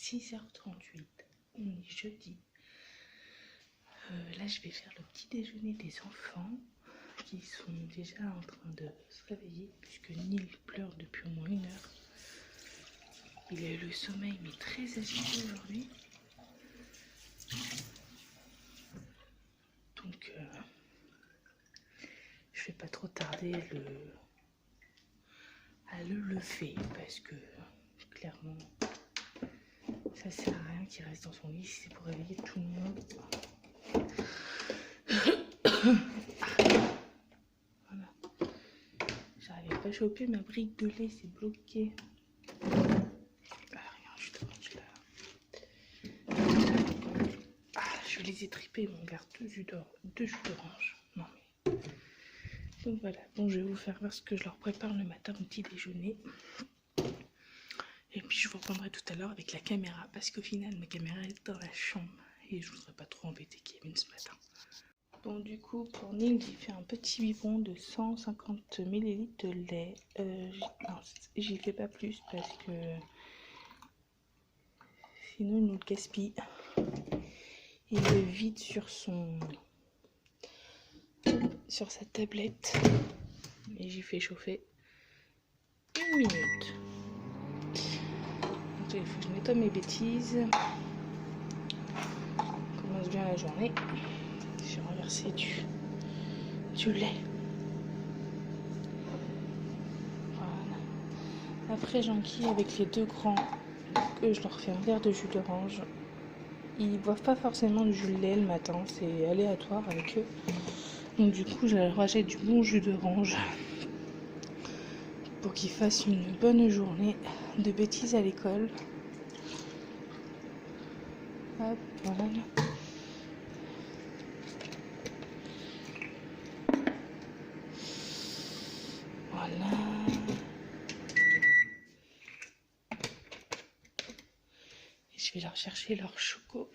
6h38. On est jeudi. Là, je vais faire le petit déjeuner des enfants qui sont déjà en train de se réveiller puisque Neil pleure depuis au moins 1 heure. Il a eu le sommeil mais très agité aujourd'hui. Donc, je vais pas trop tarder à le lever parce que clairement ça sert à rien qu'il reste dans son lit si c'est pour réveiller tout le monde. Voilà. J'arrivais pas à choper ma brique de lait, c'est bloqué. Rien, je te mange là. Je les ai tripés, mon gars, 2 jus d'orange. Non mais. Donc voilà, bon, je vais vous faire voir ce que je leur prépare le matin au petit déjeuner. Et puis je vous reprendrai tout à l'heure avec la caméra, parce qu'au final ma caméra est dans la chambre et je voudrais pas trop embêter Kevin ce matin. Bon, du coup pour Neil j'ai fait un petit biberon de 150 ml de lait. J'y fais pas plus parce que sinon il nous le gaspille. Il le vide sur sa tablette et j'y fais chauffer 1 minute. Il faut que je nettoie mes bêtises. On commence bien la journée. J'ai renversé du lait. Voilà. Après j'enquille avec les 2 grands que je leur fais un verre de jus d'orange. Ils boivent pas forcément du jus de lait le matin, c'est aléatoire avec eux. Donc du coup je leur rachète du bon jus d'orange pour qu'ils fassent une bonne journée de bêtises à l'école. Hop, voilà. Voilà. Et je vais leur chercher leur choco.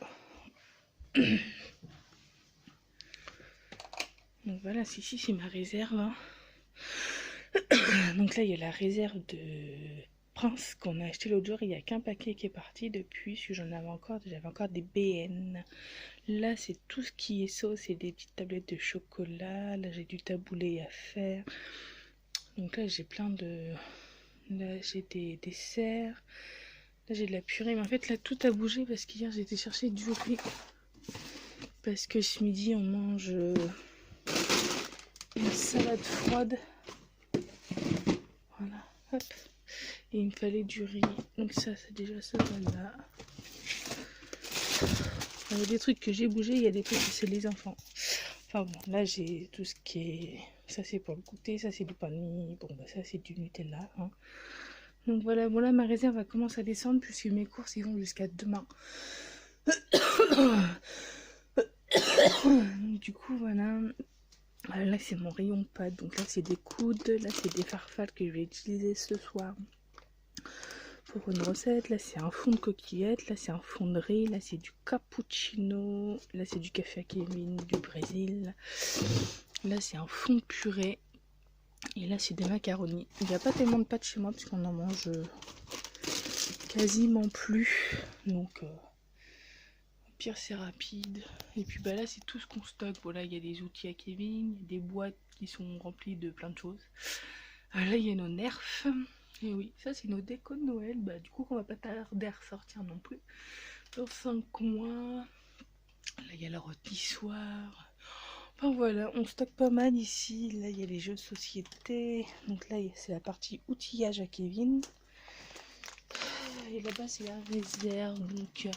Donc voilà, ici c'est ma réserve. Hein. Donc là il y a la réserve de Prince qu'on a acheté l'autre jour. Il n'y a qu'un paquet qui est parti depuis. Parce que j'avais encore des BN. Là c'est tout ce qui est sauce. C'est des petites tablettes de chocolat. Là j'ai du taboulé à faire. Donc là j'ai plein de... Là j'ai des desserts. Là j'ai de la purée. Mais en fait là tout a bougé parce qu'hier j'ai été chercher du riz. Parce que ce midi on mange une salade froide. Voilà, hop. Et il me fallait du riz. Donc ça, c'est déjà ça, voilà. Il y a des trucs que j'ai bougé, il y a des trucs que c'est les enfants. Enfin bon, là j'ai tout ce qui est... Ça c'est pour le goûter, ça c'est du pain de mie. Bon bah ça c'est du Nutella. Hein. Donc voilà, bon là ma réserve va commencer à descendre puisque mes courses ils vont jusqu'à demain. Donc, du coup voilà... Là c'est mon rayon pâte, donc là c'est des coudes, là c'est des farfales que je vais utiliser ce soir pour une recette. Là c'est un fond de coquillettes, là c'est un fond de riz, là c'est du cappuccino, là c'est du café à Kevin du Brésil, là c'est un fond de purée et là c'est des macaronis. Il n'y a pas tellement de pâtes chez moi parce qu'on en mange quasiment plus, donc au pire c'est rapide. Et puis bah là c'est tout ce qu'on stocke. Bon là il y a des outils à Kevin, il y a des boîtes qui sont remplies de plein de choses. Là il y a nos nerfs. Et oui, ça c'est nos décos de Noël. Bah du coup on va pas tarder à ressortir non plus. Dans 5 mois. Là il y a le rôtissoir. Enfin voilà, on stocke pas mal ici. Là il y a les jeux de société. Donc là c'est la partie outillage à Kevin. Et là-bas c'est la réserve. Donc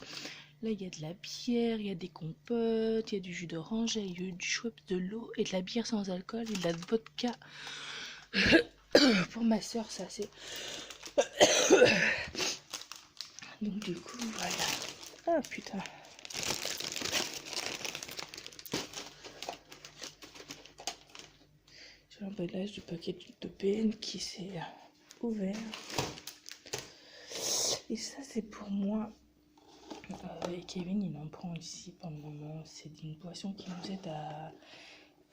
là, il y a de la bière, il y a des compotes, il y a du jus d'orange, il y a du Schweppes, de l'eau et de la bière sans alcool et de la vodka. Pour ma soeur, ça c'est... Donc du coup, voilà. Ah putain. J'ai l'emballage du paquet de PN qui s'est ouvert. Et ça, c'est pour moi. Et Kevin il en prend ici pour le moment. C'est une boisson qui nous aide à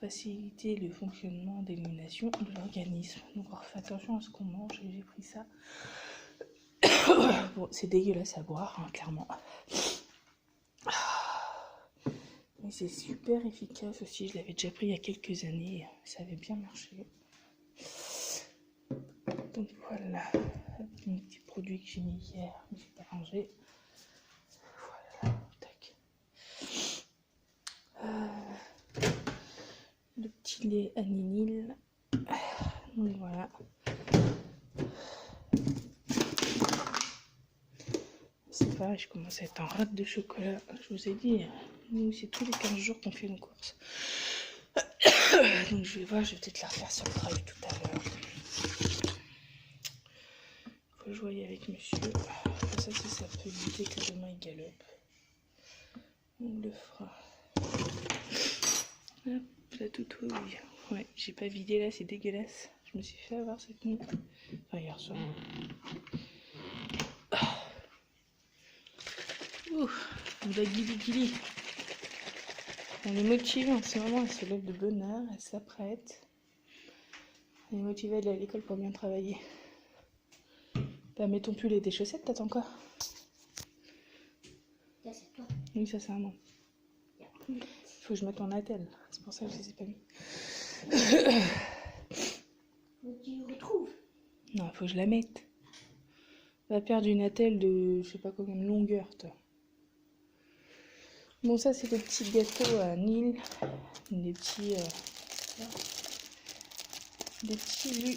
faciliter le fonctionnement d'élimination de l'organisme. Donc on refait attention à ce qu'on mange et j'ai pris ça Bon, c'est dégueulasse à boire, hein, clairement. Mais c'est super efficace aussi. Je l'avais déjà pris il y a quelques années. Ça avait bien marché. Donc voilà. Mon petit produit que j'ai mis hier, mais j'ai pas rangé. Voilà. Tac. Le petit lait aninil. Donc voilà. C'est pareil, je commence à être en rate de chocolat. Je vous ai dit, nous c'est tous les 15 jours qu'on fait nos courses. Donc je vais voir, je vais peut-être la refaire sur le drive tout à l'heure. Faut jouer avec monsieur. Ça, si ça peut éviter que demain il galope. On le fera. Hop, la toute oui. Ouais, j'ai pas vidé là, c'est dégueulasse. Je me suis fait avoir cette nuit. Enfin, hier soir. Ouh, la guili. Elle est motivée en ce moment, elle se lève de bonne heure, elle s'apprête. Elle est motivée à aller à l'école pour bien travailler. Bah, mets ton pull et tes chaussettes, t'attends quoi? Ça, c'est toi. Oui, ça c'est un nom. Il faut que je mette mon attelle, c'est pour ça que je les ai pas mis. Tu retrouves. Non, il faut que je la mette. Va perdre une attelle de je sais pas combien de longueur, toi. Bon, ça c'est des petits gâteaux à Nil. Des petits lus.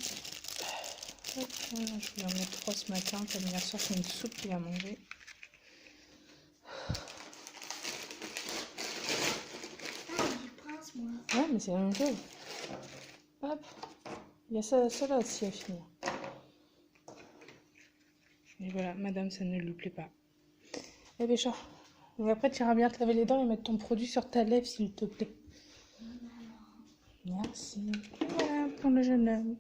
Hop, voilà, je vais en mettre 3 ce matin, comme hier soir c'est une soupe qu'il a mangé. Ah, du prince, moi. Ouais, mais c'est la même chose. Hop, il y a ça là aussi à finir. Et voilà, madame, ça ne lui plaît pas. Eh Bécha, donc après tu iras bien te laver les dents et mettre ton produit sur ta lèvre s'il te plaît. Merci. Voilà pour le jeune homme.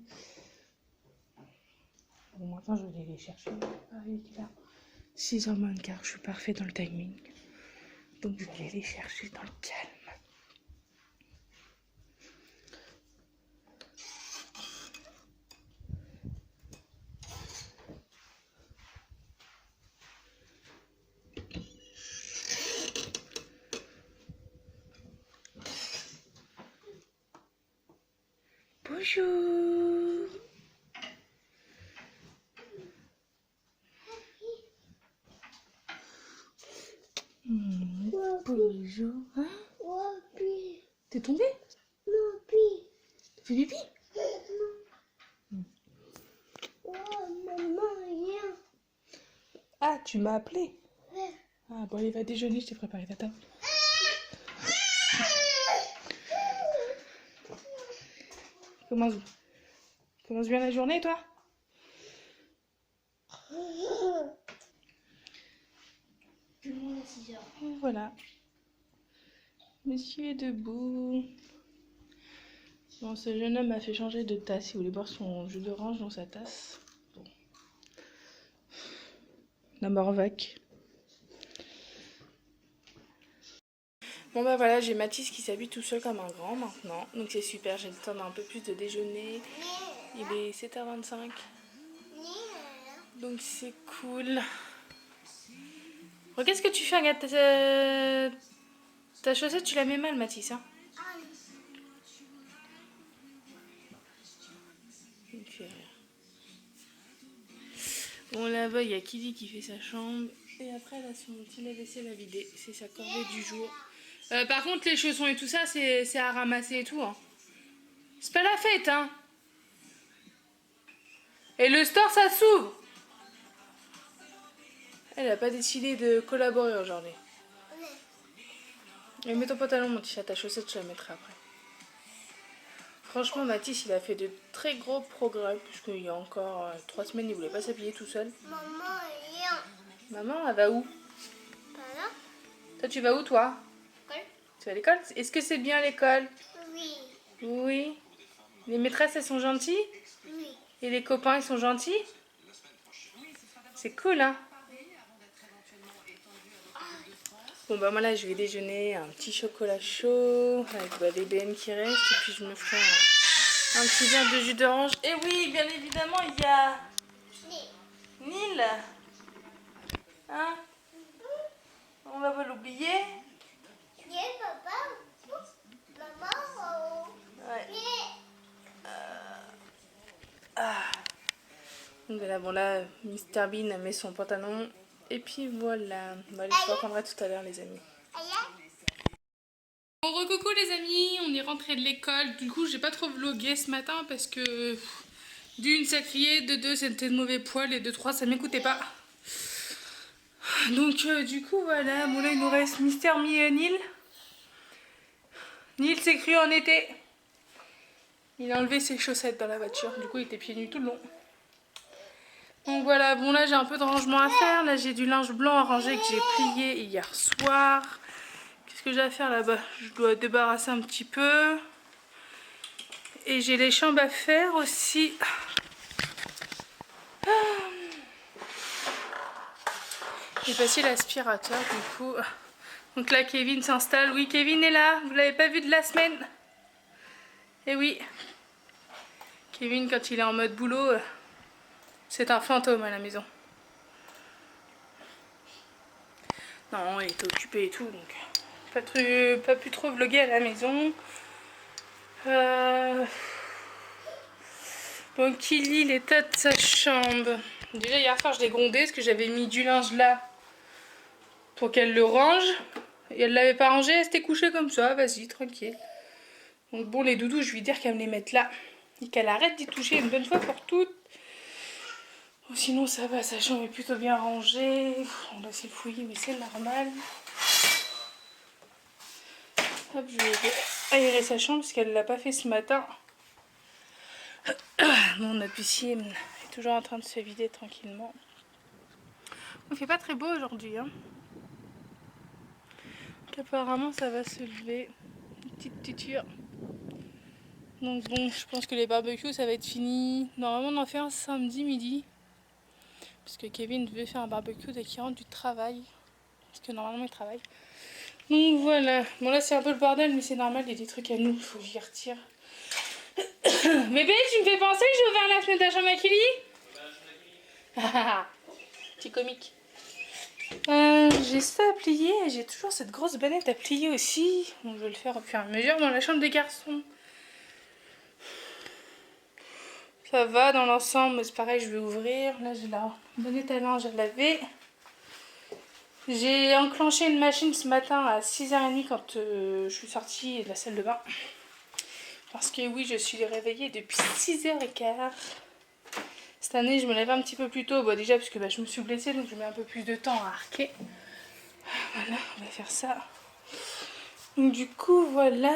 Bon, maintenant je vais aller les chercher. Pareil, il est là. 6h moins le quart, je suis parfait dans le timing. Donc je vais aller les chercher dans le calme. Bonjour. Bonjour. Hein? T'es tombé? T'as fait pipi? Ah, tu m'as appelé? Ah, bon, allez, va déjeuner, je t'ai préparé ta table. Commence bien la journée, toi? Voilà. Monsieur est debout. Bon, ce jeune homme m'a fait changer de tasse. Il voulait boire son jus d'orange dans sa tasse. Bon. La Morvac. Bon bah voilà, j'ai Mathis qui s'habille tout seul comme un grand maintenant. Donc c'est super, j'ai le temps d'un peu plus de déjeuner. Il est 7h25. Donc c'est cool. Bon, qu'est-ce que tu fais? Regarde, ta chaussette, tu la mets mal, Mathis. Hein? Il me fait rire. Bon, là-bas, il y a Kili qui fait sa chambre. Et après, là, son petit lave-vaisselle à vider. C'est sa corvée du jour. Par contre, les chaussons et tout ça, c'est à ramasser et tout. Hein. C'est pas la fête, hein. Et le store, ça s'ouvre. Elle a pas décidé de collaborer aujourd'hui. Et mets ton pantalon, mon t-shirt, ta chaussette, je la mettrai après. Franchement, Mathis, il a fait de très gros progrès, puisqu'il y a encore 3 semaines, il voulait pas s'habiller tout seul. Maman, rien. Maman, elle va où? Pas là. Toi, tu vas où, toi? L'école. Tu vas à l'école? Est-ce que c'est bien l'école? Oui. Oui. Les maîtresses, elles sont gentilles? Oui. Et les copains, ils sont gentils? C'est cool, hein? Bon, bah moi, là, je vais déjeuner un petit chocolat chaud avec les BN qui restent. Et puis, je me ferai un petit verre de jus d'orange. Et oui, bien évidemment, il y a Nil Hein? On va pas l'oublier. Viens, papa. Maman. Ouais. Viens. Ah. Donc voilà, bon là, Mr Bean met son pantalon. Et puis voilà. Bon, allez, je vous reprendrai tout à l'heure, les amis. Bon, recoucou les amis, on est rentré de l'école. Du coup, j'ai pas trop vlogué ce matin parce que d'une, ça criait, de deux, c'était de mauvais poil, et de trois, ça m'écoutait pas. Donc, du coup, voilà. Bon, là, il nous reste Mister Neil. Neil s'est cru en été. Il a enlevé ses chaussettes dans la voiture. Du coup, il était pieds nus tout le long. Donc voilà, bon là j'ai un peu de rangement à faire. Là j'ai du linge blanc à ranger que j'ai plié hier soir. Qu'est-ce que j'ai à faire là-bas? Je dois débarrasser un petit peu. Et j'ai les chambres à faire aussi. J'ai passé l'aspirateur du coup. Donc là Kevin s'installe. Oui, Kevin est là. Vous l'avez pas vu de la semaine? Eh oui. Kevin quand il est en mode boulot, c'est un fantôme à la maison. Non, il était occupé et tout, donc pas pu trop vlogger à la maison. Donc qui lit l'état de sa chambre. Déjà hier soir je l'ai grondé parce que j'avais mis du linge là pour qu'elle le range. Et elle l'avait pas rangé, elle s'était couchée comme ça, vas-y, tranquille. Donc bon, les doudous, je vais lui dire qu'elle me les mette là. Et qu'elle arrête d'y toucher une bonne fois pour toutes. Bon, sinon ça va, sa chambre est plutôt bien rangée. On doit s'y fouiller, mais c'est normal. Hop, je vais aérer sa chambre parce qu'elle l'a pas fait ce matin. Bon, notre piscine est toujours en train de se vider tranquillement. Il fait pas très beau aujourd'hui, hein. Donc, apparemment ça va se lever. Une petite tuture. Donc bon, je pense que les barbecues ça va être fini. Normalement on en fait un samedi midi. Parce que Kevin veut faire un barbecue dès qu'il rentre du travail. Parce que normalement il travaille. Donc voilà. Bon là c'est un peu le bordel mais c'est normal, il y a des trucs à nous, il faut que j'y retire. Bébé, tu me fais penser que j'ai ouvert la fenêtre de la chambre à Kelly. Petit comique. J'ai ça à plier, j'ai toujours cette grosse banette à plier aussi. Donc je vais le faire au fur et à mesure dans la chambre des garçons. Ça va dans l'ensemble, c'est pareil, je vais ouvrir. Là j'ai la banette à linge à laver. J'ai enclenché une machine ce matin à 6h30 quand je suis sortie de la salle de bain. Parce que oui, je suis réveillée depuis 6h15. Cette année, je me lève un petit peu plus tôt. Bon, déjà, parce que je me suis blessée, donc je mets un peu plus de temps à arquer. Voilà, on va faire ça. Donc, du coup, voilà.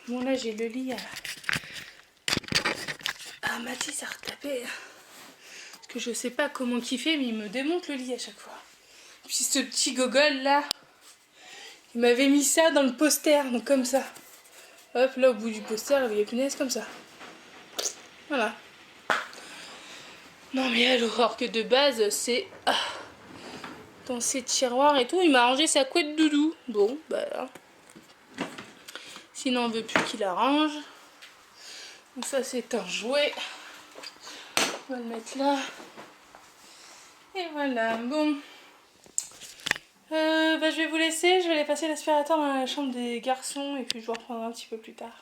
Bon, là, j'ai le lit à Mathis à retaper. Parce que je sais pas comment kiffer, mais il me démonte le lit à chaque fois. Puis ce petit gogol là, il m'avait mis ça dans le poster, donc comme ça. Hop, là, au bout du poster, il y a punaise comme ça. Voilà. Non, mais alors que de base, c'est... dans ses tiroirs et tout, il m'a rangé sa couette doudou. Bon, bah là. Sinon on veut plus qu'il la range. Donc ça c'est un jouet. On va le mettre là. Et voilà, bon. Je vais vous laisser, je vais aller passer l'aspirateur dans la chambre des garçons et puis je vous reprendrai un petit peu plus tard.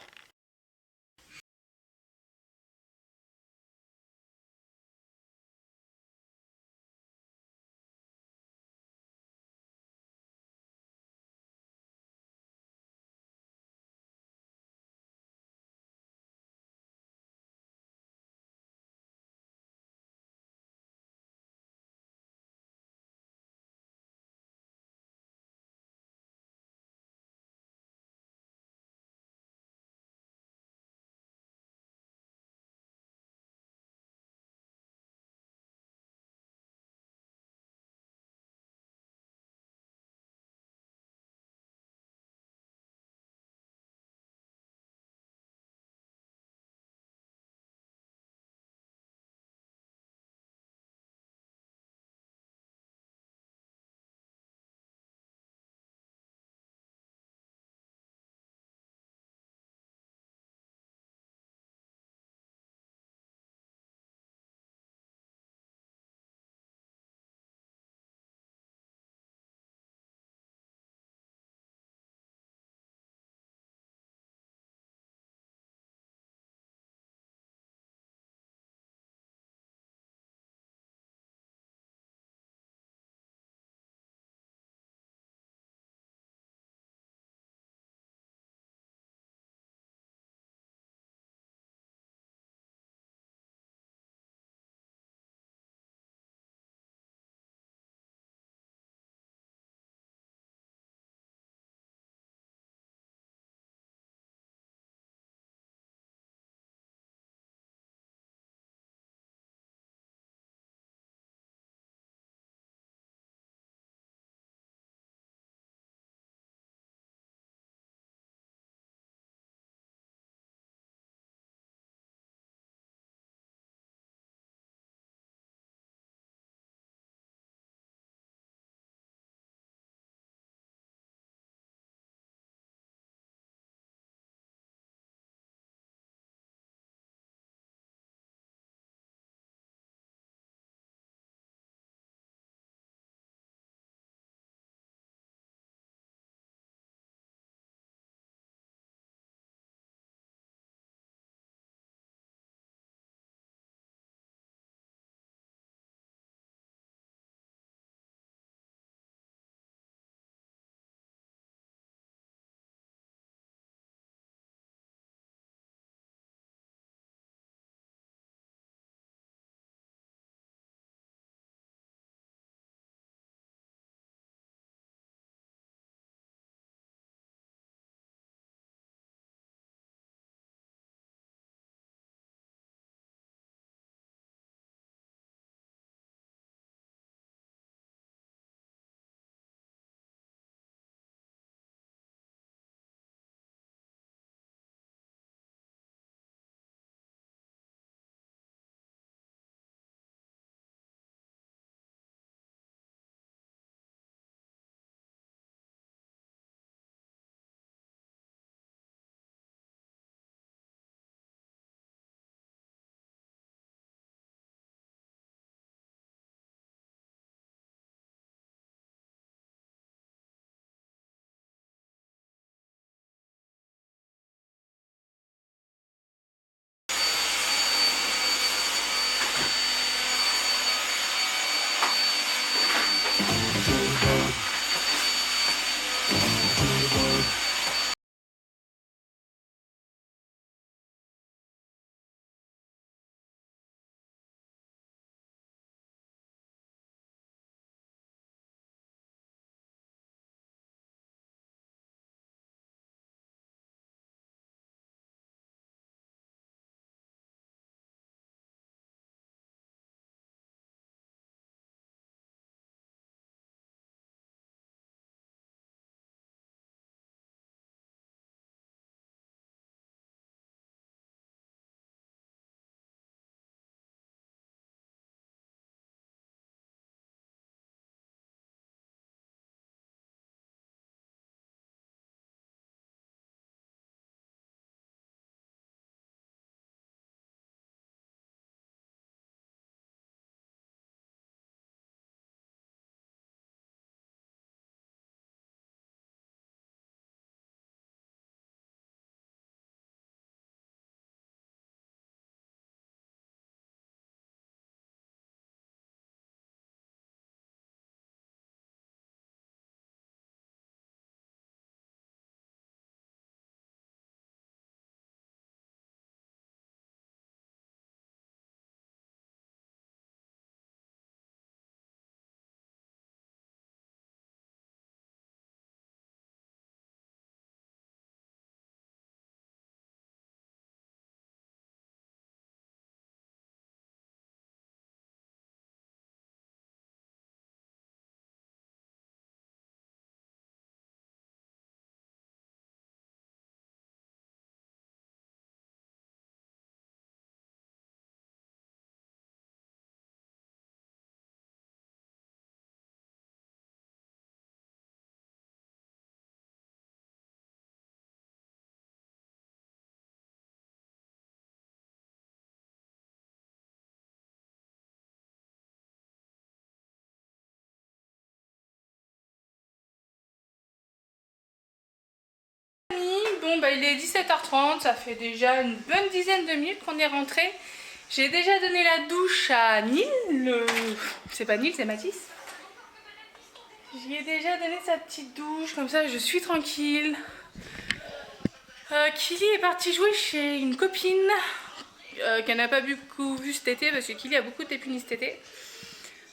bon, bah il est 17h30, ça fait déjà une bonne dizaine de minutes qu'on est rentré. J'ai déjà donné la douche à Nil, c'est pas Nil, c'est Mathis. J'y ai déjà donné sa petite douche, comme ça je suis tranquille. Kili est parti jouer chez une copine qu'elle n'a pas beaucoup vu cet été parce que Kili a beaucoup de tépunis cet été.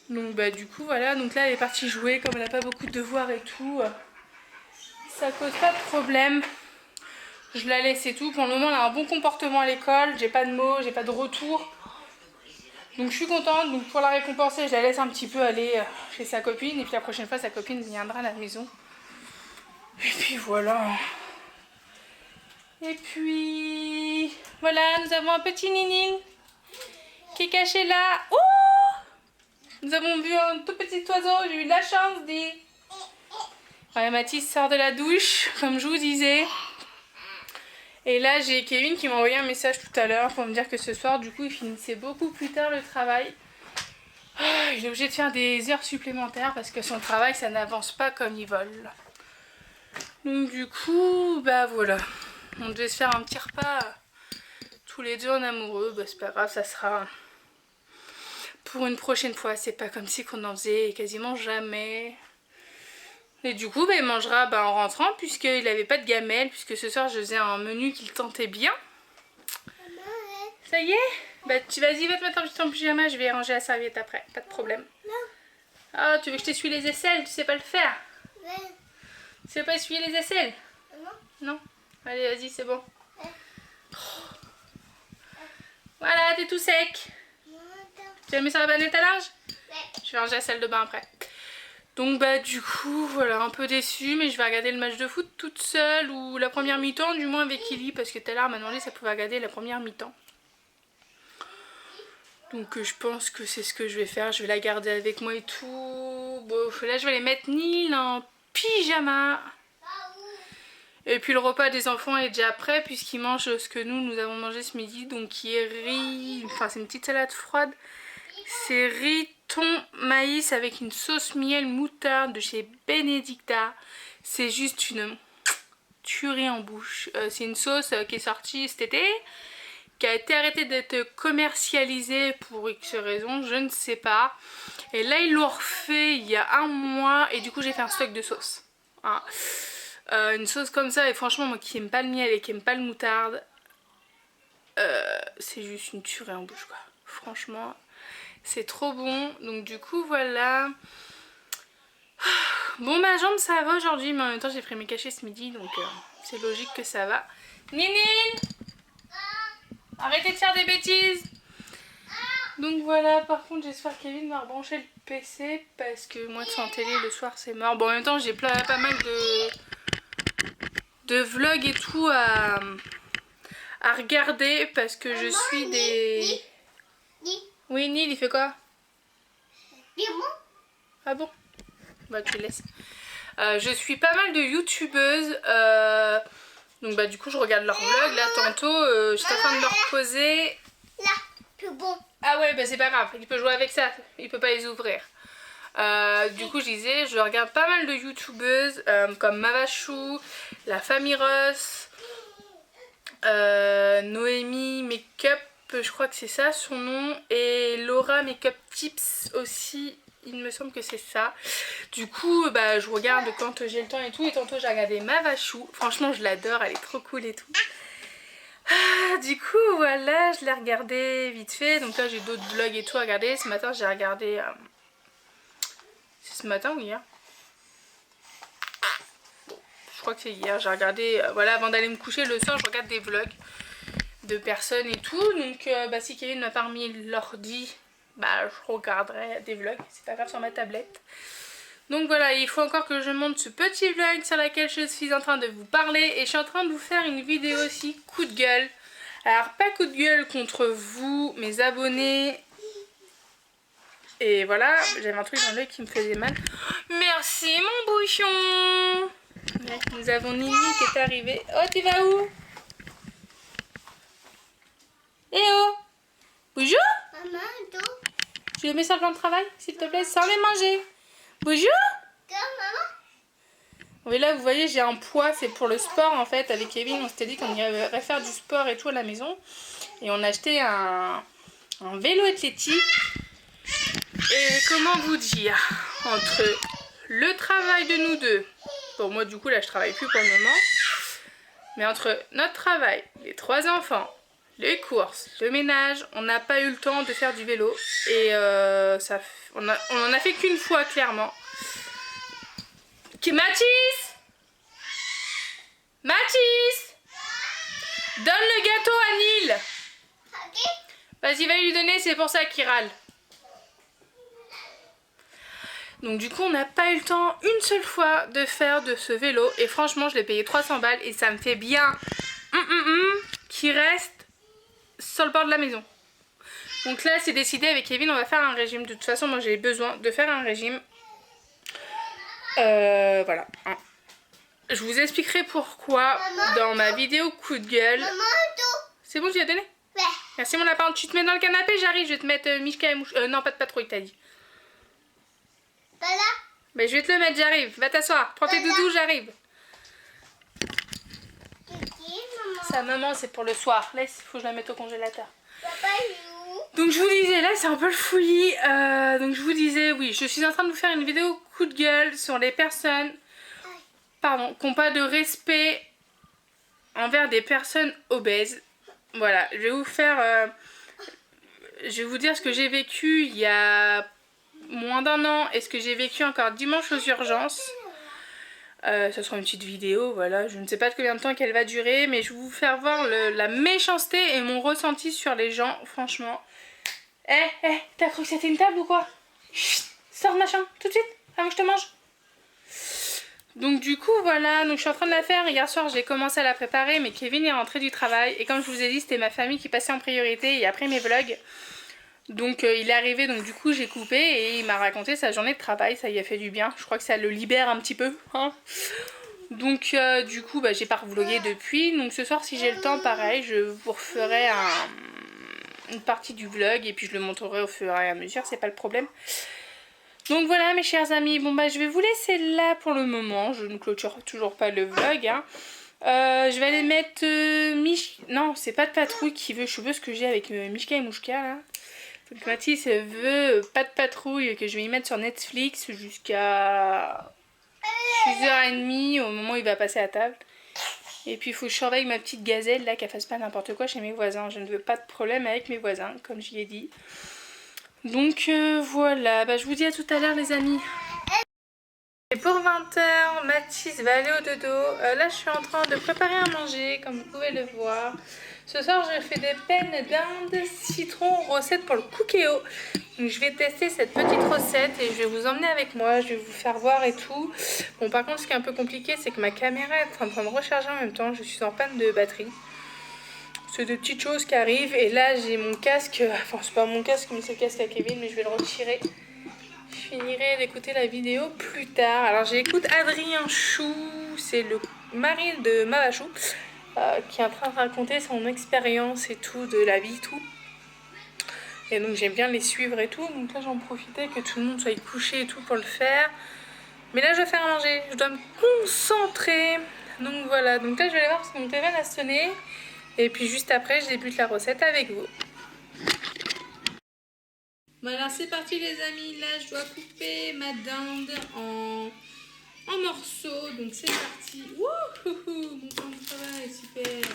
Donc bah du coup voilà, donc là elle est partie jouer, comme elle n'a pas beaucoup de devoirs et tout, ça cause pas de problème. Je la laisse et tout. Pour le moment elle a un bon comportement à l'école, j'ai pas de mots, j'ai pas de retour. Donc je suis contente, donc pour la récompenser je la laisse un petit peu aller chez sa copine et puis la prochaine fois sa copine viendra à la maison. Et puis voilà. Et puis voilà, nous avons un petit Ninil qui est caché là. Oh, nous avons vu un tout petit oiseau, j'ai eu de la chance, dit. Ouais, Mathis sort de la douche, comme je vous disais. Et là, j'ai Kevin qui m'a envoyé un message tout à l'heure pour me dire que ce soir, du coup, il finissait beaucoup plus tard le travail. Il est obligé de faire des heures supplémentaires parce que son travail, ça n'avance pas comme ils veulent. Donc du coup, bah voilà. On devait se faire un petit repas tous les deux en amoureux. Bah c'est pas grave, ça sera pour une prochaine fois. C'est pas comme si qu'on en faisait quasiment jamais. Et du coup, bah, il mangera en rentrant puisqu'il n'avait pas de gamelle. Puisque ce soir, je faisais un menu qu'il tentait bien. Ça y est? Bah vas-y, va te mettre en pyjama. Je vais ranger la serviette après. Pas de problème. Ah, tu veux que je t'essuie les aisselles? Tu sais pas le faire? Tu sais pas essuyer les aisselles? Non. Allez, vas-y, c'est bon. Voilà, t'es tout sec. Tu as mis sur la bannette à linge? Je vais ranger la salle de bain après. Donc bah du coup, voilà, un peu déçue, mais je vais regarder le match de foot toute seule, ou la première mi-temps, du moins avec Kili, parce que tout à l'heure elle m'a demandé si elle pouvait regarder la première mi-temps. Donc je pense que c'est ce que je vais faire, je vais la garder avec moi et tout. Bon, là je vais les mettre Nil en pyjama. Et puis le repas des enfants est déjà prêt puisqu'ils mangent ce que nous avons mangé ce midi. Donc qui est riz, enfin c'est une petite salade froide. C'est riz, thon, maïs avec une sauce miel moutarde de chez Benedicta. C'est juste une tuerie en bouche. C'est une sauce qui est sortie cet été, qui a été arrêtée d'être commercialisée pour X raisons, je ne sais pas. Et là ils l'ont refait il y a un mois et du coup j'ai fait un stock de sauce. Hein. Une sauce comme ça, et franchement moi qui aime pas le miel et qui aime pas le moutarde, c'est juste une tuerie en bouche quoi. Franchement c'est trop bon. Donc du coup voilà. Bon ma jambe ça va aujourd'hui, mais en même temps j'ai pris mes cachets ce midi, donc c'est logique que ça va. Ninine, arrêtez de faire des bêtises. Donc voilà, par contre j'espère que Kevin va rebrancher le PC parce que moi sans télé le soir c'est mort. Bon en même temps j'ai pas mal de vlogs et tout à regarder parce que je suis des... Oui Nil, il fait quoi? Ah bon? Bah tu le laisses. Je suis pas mal de youtubeuses, donc bah du coup je regarde leurs vlogs. Là tantôt j'étais en train de leur poser. Là, c'est bon. Ah ouais bah c'est pas grave, il peut jouer avec ça, il peut pas les ouvrir. Du coup je disais, je regarde pas mal de youtubeuses comme Mavachou, la famille Ross, Noémie Makeup, je crois que c'est ça son nom, et Laura Makeup Tips aussi. Il me semble que c'est ça. Du coup, bah, je regarde quand j'ai le temps et tout. Et tantôt, j'ai regardé Mavachou. Franchement, je l'adore. Elle est trop cool et tout. Du coup, voilà. Je l'ai regardé vite fait. Donc là, j'ai d'autres vlogs et tout à regarder. Ce matin, j'ai regardé... C'est ce matin ou hier? Bon, je crois que c'est hier. J'ai regardé... voilà, avant d'aller me coucher le soir, je regarde des vlogs de personnes et tout. Donc, bah, si Kevin m'a pas remis l'ordi... bah je regarderai des vlogs, c'est pas grave, sur ma tablette. Donc voilà, il faut encore que je monte ce petit vlog sur lequel je suis en train de vous parler. Et je suis en train de vous faire une vidéo aussi coup de gueule. Alors pas coup de gueule contre vous, mes abonnés. Et voilà, j'avais un truc dans l'œil qui me faisait mal. Merci mon bouchon. Ouais, nous avons Nini qui est arrivée. Oh, tu vas où? Eh oh, bonjour. Maman, tout. Tu le mets sur le plan de travail, s'il te plaît, sans les manger. Bonjour. Maman. Et là vous voyez j'ai un poids, c'est pour le sport en fait. Avec Kevin on s'était dit qu'on irait faire du sport et tout à la maison. Et on a acheté un vélo athlétique. Et comment vous dire, entre le travail de nous deux, bon moi du coup là je travaille plus pour le moment, mais entre notre travail, les 3 enfants, les courses, le ménage, on n'a pas eu le temps de faire du vélo. Et on en a fait qu'une fois clairement. Mathis, Mathis, donne le gâteau à Nil. Vas-y, va lui donner, c'est pour ça qu'il râle. Donc du coup, on n'a pas eu le temps une seule fois de faire de ce vélo. Et franchement, je l'ai payé 300 balles et ça me fait bien qu'il reste sur le bord de la maison. Donc là, c'est décidé avec Kevin, on va faire un régime. De toute façon, moi j'ai besoin de faire un régime. Voilà. Je vous expliquerai pourquoi dans ma vidéo coup de gueule. C'est bon, je l'ai donné? Ouais. Merci mon lapin. Tu te mets dans le canapé, j'arrive. Je vais te mettre Mishka et Mouche. Non, pas de patrouille, t'as dit. Pas là? Mais je vais te le mettre, j'arrive. Va t'asseoir. Prends tes doudous, j'arrive. Sa maman, c'est pour le soir. Laisse, il faut que je la mette au congélateur. Papa, il est où? Donc je vous disais, là c'est un peu le fouillis. Donc je vous disais, oui, je suis en train de vous faire une vidéo coup de gueule sur les personnes, pardon, qui n'ont pas de respect envers des personnes obèses. Voilà, je vais vous faire, je vais vous dire ce que j'ai vécu il y a moins d'1 an et ce que j'ai vécu encore dimanche aux urgences. Ce sera une petite vidéo, voilà, je ne sais pas de combien de temps qu'elle va durer, mais je vais vous faire voir la méchanceté et mon ressenti sur les gens, franchement. T'as cru que c'était une table ou quoi? Chut, sors de ma chambre, tout de suite, avant que je te mange. Donc du coup, voilà, donc je suis en train de la faire. Hier soir, j'ai commencé à la préparer, mais Kevin est rentré du travail. Et comme je vous ai dit, c'était ma famille qui passait en priorité et après mes vlogs. Donc il est arrivé, donc du coup j'ai coupé et il m'a raconté sa journée de travail, ça y a fait du bien. Je crois que ça le libère un petit peu, hein. Donc du coup j'ai pas revlogué depuis. Donc ce soir si j'ai le temps, pareil, je vous referai une partie du vlog et puis je le montrerai au fur et à mesure, c'est pas le problème. Donc voilà mes chers amis, bon je vais vous laisser là pour le moment, je ne clôture toujours pas le vlog, hein. Je vais aller mettre non c'est pas de patrouille qui veut, je veux ce que j'ai avec Mishka et Mouchka là. Donc Mathis veut pas de patrouille que je vais y mettre sur Netflix jusqu'à 6h30 au moment où il va passer à table. Et puis il faut que je surveille ma petite gazelle là qu'elle fasse pas n'importe quoi chez mes voisins. Je ne veux pas de problème avec mes voisins comme j'y ai dit. Donc voilà, je vous dis à tout à l'heure les amis. Et pour 20h, Mathis va aller au dodo. Là je suis en train de préparer à manger comme vous pouvez le voir. Ce soir, je fais des peines d'Inde citron recette pour le cookéo. Donc, je vais tester cette petite recette et je vais vous emmener avec moi. Je vais vous faire voir et tout. Bon, par contre, ce qui est un peu compliqué, c'est que ma caméra est en train de recharger en même temps. Je suis en panne de batterie. C'est des petites choses qui arrivent. Et là, j'ai mon casque. Enfin, c'est pas mon casque, mais c'est le casque à Kevin, mais je vais le retirer. Je finirai d'écouter la vidéo plus tard. Alors, j'écoute Adrien Chou. C'est le mari de Mavachou. Qui est en train de raconter son expérience et tout, de la vie, tout. Et donc j'aime bien les suivre et tout. Donc là j'en profitais que tout le monde soit couché et tout pour le faire. Mais là je vais faire à manger, je dois me concentrer. Donc voilà, donc là je vais aller voir parce que mon téléphone a sonné. Et puis juste après je débute la recette avec vous. Voilà, c'est parti les amis. Là je dois couper ma dinde en morceaux. Donc c'est parti. Wouhou, mon plan de travail, super.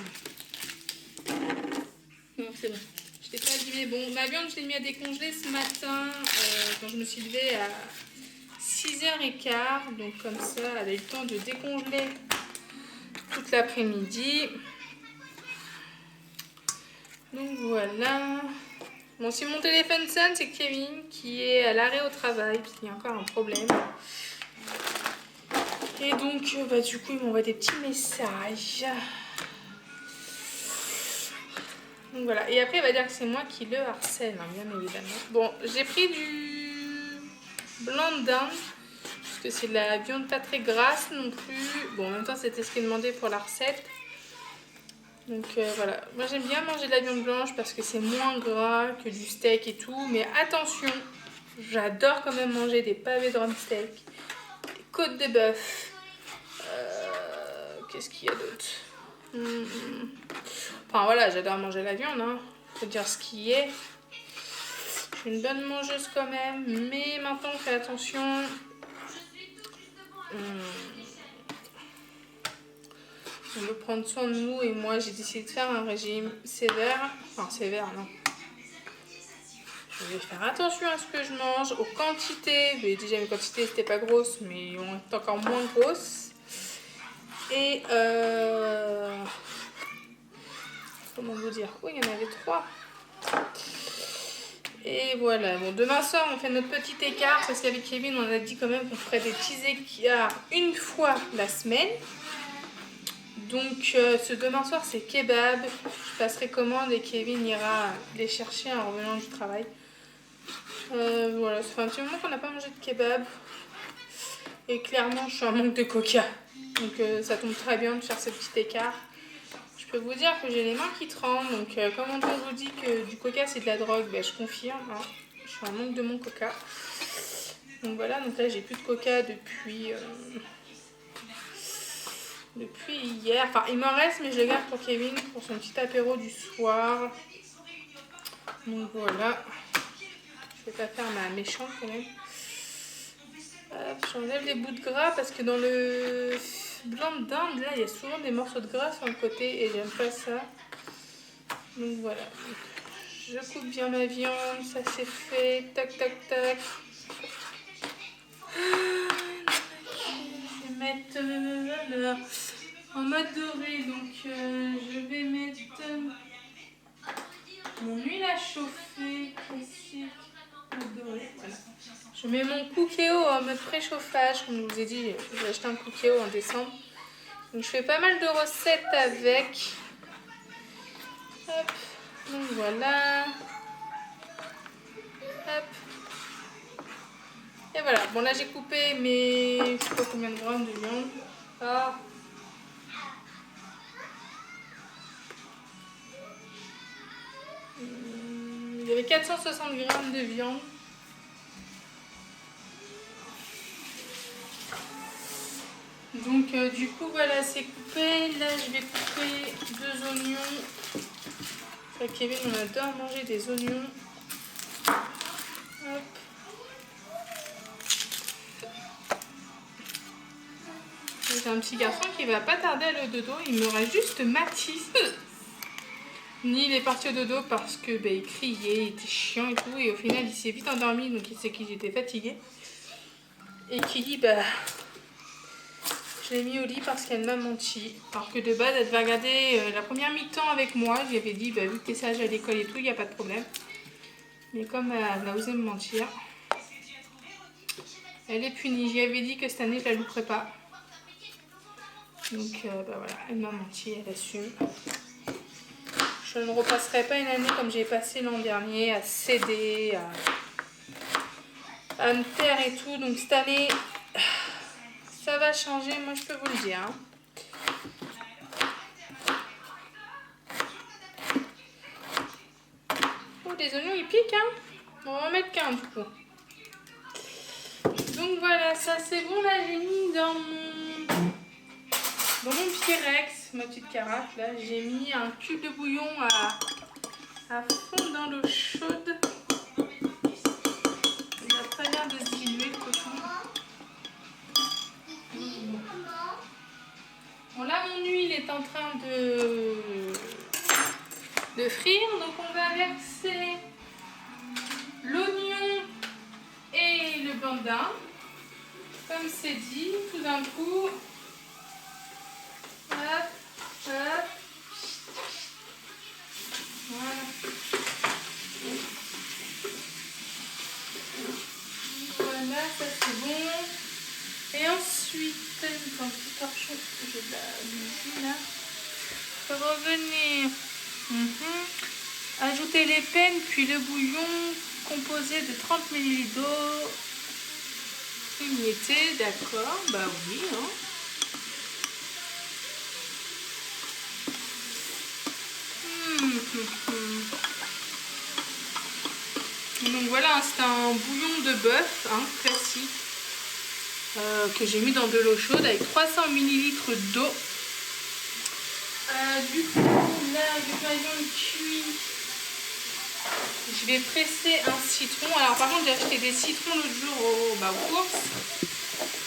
Non, c'est bon. Je t'ai pas abîmé. Bon, ma viande, je l'ai mis à décongeler ce matin quand je me suis levée à 6h15. Donc comme ça, elle a eu le temps de décongeler toute l'après-midi. Donc voilà. Bon, si mon téléphone sonne, c'est Kevin qui est à l'arrêt au travail, parce qu'il y a encore un problème. Et donc, du coup, il m'envoie des petits messages. Donc voilà, et après il va dire que c'est moi qui le harcèle, hein, bien évidemment. Bon, j'ai pris du blanc de dinde, parce que c'est de la viande pas très grasse non plus. Bon, en même temps c'était ce qui est demandé pour la recette. Donc voilà, moi j'aime bien manger de la viande blanche parce que c'est moins gras que du steak et tout. Mais attention, j'adore quand même manger des pavés de drumsteak, des côtes de bœuf, qu'est-ce qu'il y a d'autre? Enfin voilà, j'adore manger la viande, hein. Faut dire ce qui est. Je suis une bonne mangeuse quand même, mais maintenant on fait attention. On veut prendre soin de nous et moi j'ai décidé de faire un régime sévère. Enfin sévère, non. Je vais faire attention à ce que je mange, aux quantités. Mais déjà mes quantités c'était pas grosses, mais on est encore moins grosses. Et comment vous dire? Oui, il y en avait 3. Et voilà, bon, demain soir on fait notre petit écart parce qu'avec Kevin on a dit quand même qu'on ferait des petits écarts une fois la semaine. Donc ce demain soir c'est kebab, je passerai commande et Kevin ira les chercher en revenant du travail. Voilà, ça fait un petit moment qu'on n'a pas mangé de kebab et clairement je suis en manque de coca. Donc ça tombe très bien de faire ce petit écart. Je peux vous dire que j'ai les mains qui tremblent, donc comme on vous dit que du coca c'est de la drogue, ben, je confirme, hein. Je suis en manque de mon coca. Donc voilà, donc là j'ai plus de coca depuis hier. Enfin il m'en reste mais je le garde pour Kevin, pour son petit apéro du soir. Donc voilà, je vais pas faire ma méchante quand même. J'enlève les bouts de gras parce que dans le blanc de dinde là il y a souvent des morceaux de gras sur le côté et j'aime pas ça. Donc voilà, je coupe bien ma viande, ça c'est fait, tac tac tac. Je vais mettre en mode doré, donc je vais mettre mon huile à chauffer ici, mode doré, voilà. Je mets mon cookéo en mode préchauffage, comme je vous ai dit, j'ai acheté un cookéo en décembre. Donc je fais pas mal de recettes avec. Hop, donc voilà. Hop. Et voilà, bon là j'ai coupé mes, je sais pas combien de grammes de viande. Ah. Il y avait 460 grammes de viande. Donc du coup voilà, c'est coupé. Là je vais couper 2 oignons. Avec Kevin on adore manger des oignons. Hop. J'ai un petit garçon qui va pas tarder à aller au dodo. Il me reste juste Mathis. Ni il est parti au dodo parce que il criait, il était chiant et tout. Et au final il s'est vite endormi, donc il sait qu'il était fatigué. Et Kili, je l'ai mis au lit parce qu'elle m'a menti. Alors que de base elle devait regarder la première mi-temps avec moi. Je lui avais dit vu que t'es sage à l'école et tout, il n'y a pas de problème. Mais comme elle a osé me mentir, elle est punie. J'y avais dit que cette année je la louperais pas. Donc voilà, elle m'a menti, elle assume. Je ne repasserai pas une année comme j'ai passé l'an dernier à céder, à me taire et tout. Donc cette année, ça va changer, moi je peux vous le dire. Hein. Oh, les oignons ils piquent, hein. On va en mettre qu'un du coup. Donc voilà, ça c'est bon, là j'ai mis dans mon Pyrex, ma petite carafe, là j'ai mis un cube de bouillon à fond dans l'eau chaude. Il a pas l'air de se diluer le cochon. Bon là mon huile est en train de frire, donc on va verser l'oignon et le blanc de dinde. Comme c'est dit, tout d'un coup. Hop, hop. Voilà. Voilà, ça c'est bon. Et ensuite, dans le petit torchon, j'ai de la bougie là. Pour revenir. Ajouter les peines, puis le bouillon composé de 30 ml d'eau émiettée, d'accord, bah oui, hein. Donc voilà, c'est un bouillon de bœuf, hein, classique, que j'ai mis dans de l'eau chaude avec 300 ml d'eau. Du coup, là, vu que ma viande cuit, je vais presser un citron. Alors par contre, j'ai acheté des citrons l'autre jour aux courses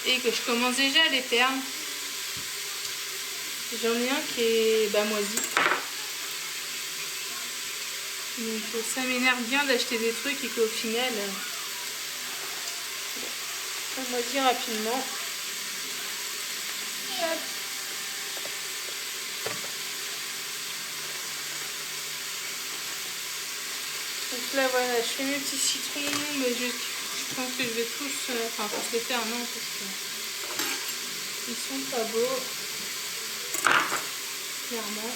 et que je commence déjà à les perdre. J'en ai un qui est moisi. Donc ça m'énerve bien d'acheter des trucs et qu'au final, ça moisit rapidement. Hop. Donc là voilà, je fais mes petits citrons, mais je pense que je vais tous les faire non parce qu'ils sont pas beaux, clairement.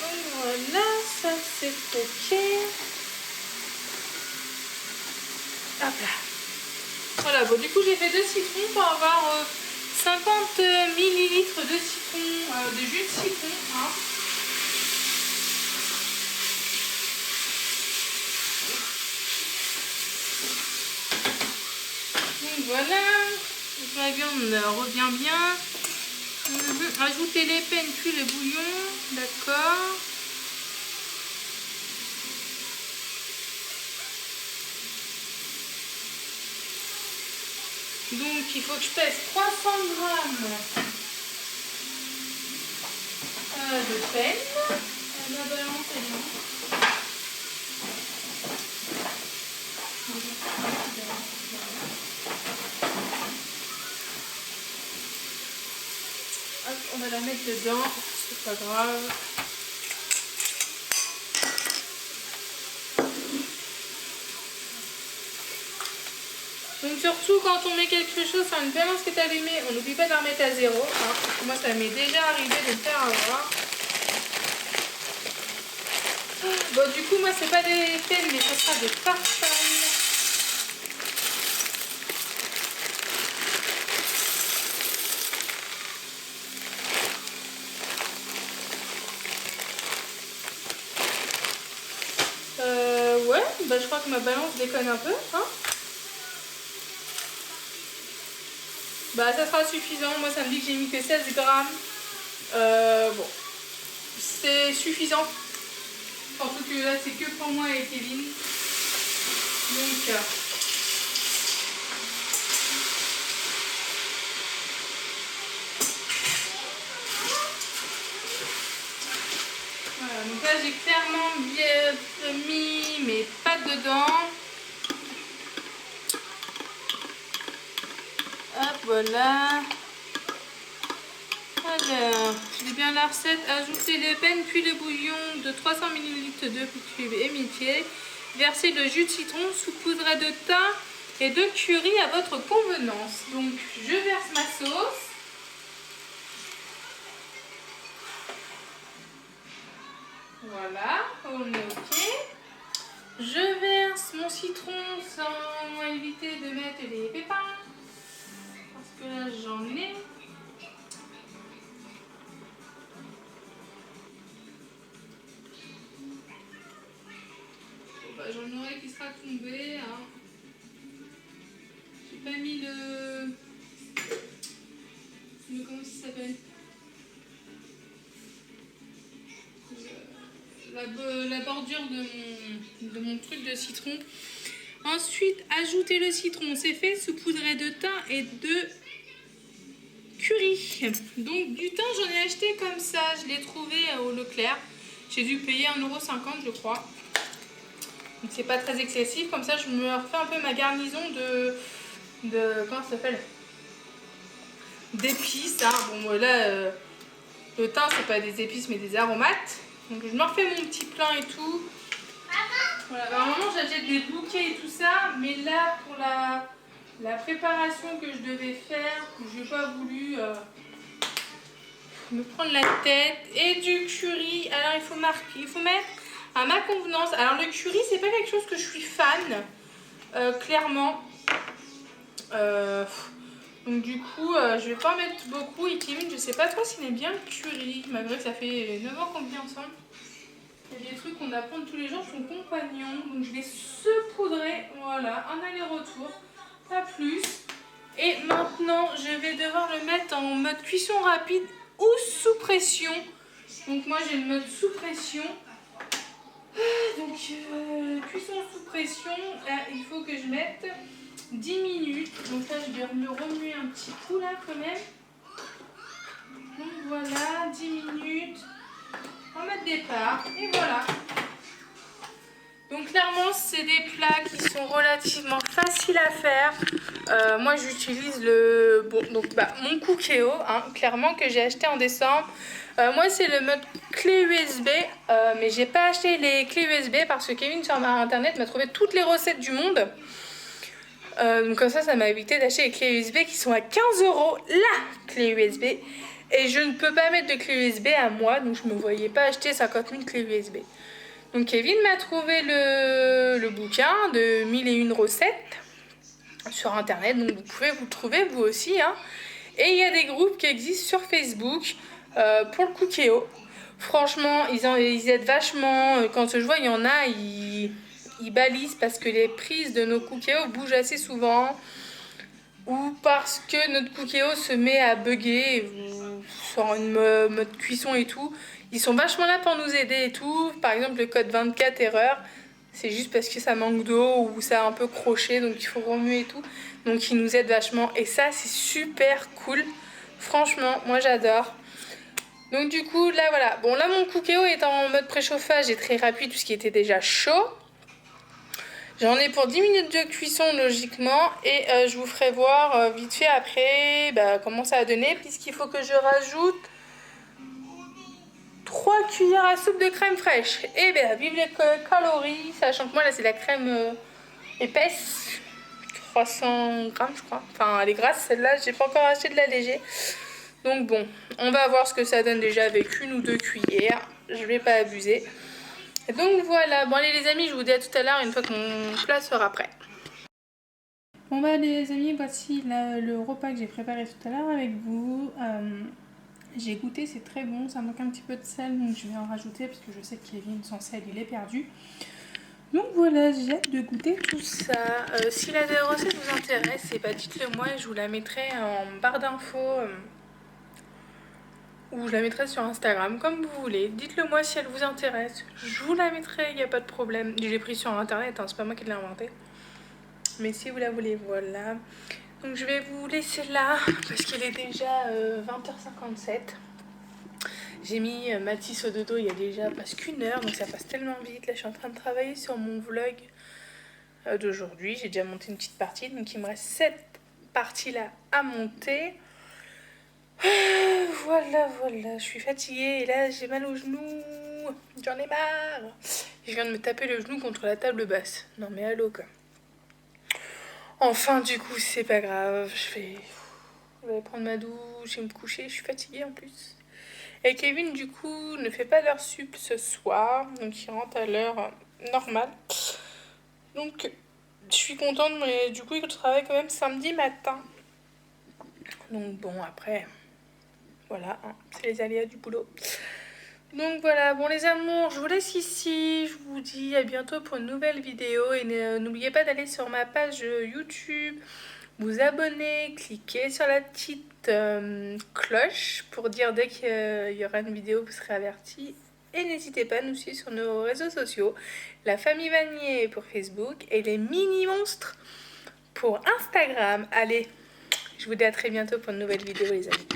Donc voilà, ça c'est ok. Hop là. Voilà, bon du coup j'ai fait 2 citrons pour avoir 50 ml de citron, de jus de citron. Hein. Donc voilà, donc la viande revient bien. Ajoutez les peines puis le bouillon, d'accord. Donc il faut que je pèse 300 grammes de peine. La balance est bien. Hop, on va la mettre dedans, c'est pas grave. Donc surtout quand on met quelque chose sur une balance qui est allumée, on n'oublie pas de la remettre à 0. Hein. Moi ça m'est déjà arrivé de me faire avoir. Bon du coup moi c'est pas des peines mais ça sera des farfales. Ouais, je crois que ma balance déconne un peu. Hein. Ça sera suffisant. Moi, ça me dit que j'ai mis que 16 grammes. Bon, c'est suffisant. Surtout que là, c'est que pour moi et Kevin. Donc, voilà. Donc là, j'ai clairement bien mis mes pâtes dedans. Hop, voilà. Alors, je dis bien la recette. Ajoutez les peines puis le bouillon de 300 ml de cube émitié. Versez le jus de citron, saupoudrez de thym et de curry à votre convenance. Donc, je verse ma sauce. Voilà, on est ok. Je verse mon citron sans éviter de mettre les pépins. Parce que là, j'en ai. J'en aurai qui sera tombé. Hein. J'ai pas mis le comment ça s'appelle, la bordure de mon truc de citron. Ensuite, ajoutez le citron, c'est fait, saupoudrez de thym et de curry. Donc du thym, j'en ai acheté comme ça, je l'ai trouvé au Leclerc. J'ai dû payer 1,50 € je crois. Donc c'est pas très excessif, comme ça je me refais un peu ma garnison de comment ça s'appelle, d'épices. Hein. Bon là, le thym c'est pas des épices mais des aromates. Donc je me refais mon petit plein et tout. Voilà, normalement j'achète des bouquets et tout ça, mais là pour la préparation que je devais faire, je n'ai pas voulu me prendre la tête. Et du curry, alors il faut mettre à ma convenance. Alors le curry c'est pas quelque chose que je suis fan, clairement. Donc du coup je vais pas en mettre beaucoup. Et Kevin je sais pas trop s'il aime bien le curry, malgré que ça fait 9 ans qu'on vit ensemble. Il y a des trucs qu'on apprend tous les jours, son compagnon. Donc je vais saupoudrer, voilà, un aller-retour, pas plus. Et maintenant, je vais devoir le mettre en mode cuisson rapide ou sous pression. Donc moi, j'ai le mode sous pression. Donc, cuisson sous pression, là, il faut que je mette 10 minutes. Donc là, je vais le remuer un petit coup, là, quand même. Donc voilà, 10 minutes en mode départ. Et voilà. Donc clairement, c'est des plats qui sont relativement faciles à faire. Moi, j'utilise mon Cookéo, hein, clairement, que j'ai acheté en décembre. Moi, c'est le mode clé USB, mais j'ai pas acheté les clés USB parce que Kevin sur internet m'a trouvé toutes les recettes du monde. Donc comme ça m'a évité d'acheter les clés USB qui sont à 15 € la clé USB. Et je ne peux pas mettre de clé USB à moi, donc je ne me voyais pas acheter 50 000 clés USB. Donc Kevin m'a trouvé le bouquin de 1001 recettes sur internet, donc vous pouvez vous le trouver vous aussi, hein. Et il y a des groupes qui existent sur Facebook pour le Cookéo. Franchement, ils aident vachement. Quand je vois, il y en a, ils balisent parce que les prises de nos Cookéo bougent assez souvent. Ou parce que notre Cookéo se met à bugger sur une mode cuisson et tout. Ils sont vachement là pour nous aider et tout. Par exemple, le code 24 erreur, c'est juste parce que ça manque d'eau ou ça a un peu croché, donc il faut remuer et tout. Donc ils nous aident vachement et ça, c'est super cool. Franchement, moi j'adore. Donc du coup, là voilà. Bon, là mon Cookéo est en mode préchauffage et très rapide puisqu'il était déjà chaud. J'en ai pour 10 minutes de cuisson logiquement et je vous ferai voir vite fait après comment ça a donné puisqu'il faut que je rajoute 3 cuillères à soupe de crème fraîche. Et bien vive les calories, sachant que moi là c'est la crème épaisse, 300 grammes je crois. Enfin elle est grasse celle-là, j'ai pas encore acheté de la léger. Donc bon, on va voir ce que ça donne déjà avec 1 ou 2 cuillères, je vais pas abuser. Et donc voilà, bon allez les amis, je vous dis à tout à l'heure une fois que mon plat sera prêt. Bon bah les amis, voici le repas que j'ai préparé tout à l'heure avec vous. J'ai goûté, c'est très bon, ça manque un petit peu de sel donc je vais en rajouter parce que je sais que Kevin sans sel il est perdu. Donc voilà, j'ai hâte de goûter tout ça. Si la recette vous intéresse, dites-le moi et je vous la mettrai en barre d'infos. Ou je la mettrai sur Instagram, comme vous voulez. Dites-le moi si elle vous intéresse. Je vous la mettrai, il n'y a pas de problème. Je l'ai pris sur internet, hein, c'est pas moi qui l'ai inventé. Mais si vous la voulez, voilà. Donc je vais vous laisser là, parce qu'il est déjà 20h57. J'ai mis Mathis au dodo il y a déjà presque 1 heure, donc ça passe tellement vite. Là je suis en train de travailler sur mon vlog d'aujourd'hui. J'ai déjà monté une petite partie, donc il me reste cette partie-là à monter. Voilà, je suis fatiguée et là j'ai mal au genou, j'en ai marre. Je viens de me taper le genou contre la table basse. Non mais allô quoi. Enfin du coup c'est pas grave, je vais prendre ma douche et me coucher, je suis fatiguée en plus. Et Kevin du coup ne fait pas l'heure sup ce soir, donc il rentre à l'heure normale. Donc je suis contente mais du coup il travaille quand même samedi matin. Donc bon après... Voilà, hein, c'est les aléas du boulot. Donc voilà, bon les amours, je vous laisse ici. Je vous dis à bientôt pour une nouvelle vidéo. Et n'oubliez pas d'aller sur ma page YouTube, vous abonner, cliquer sur la petite cloche pour dire dès qu'il y aura une vidéo, vous serez avertis. Et n'hésitez pas à nous suivre sur nos réseaux sociaux. La famille Vanier pour Facebook et les mini-monstres pour Instagram. Allez, je vous dis à très bientôt pour une nouvelle vidéo les amis.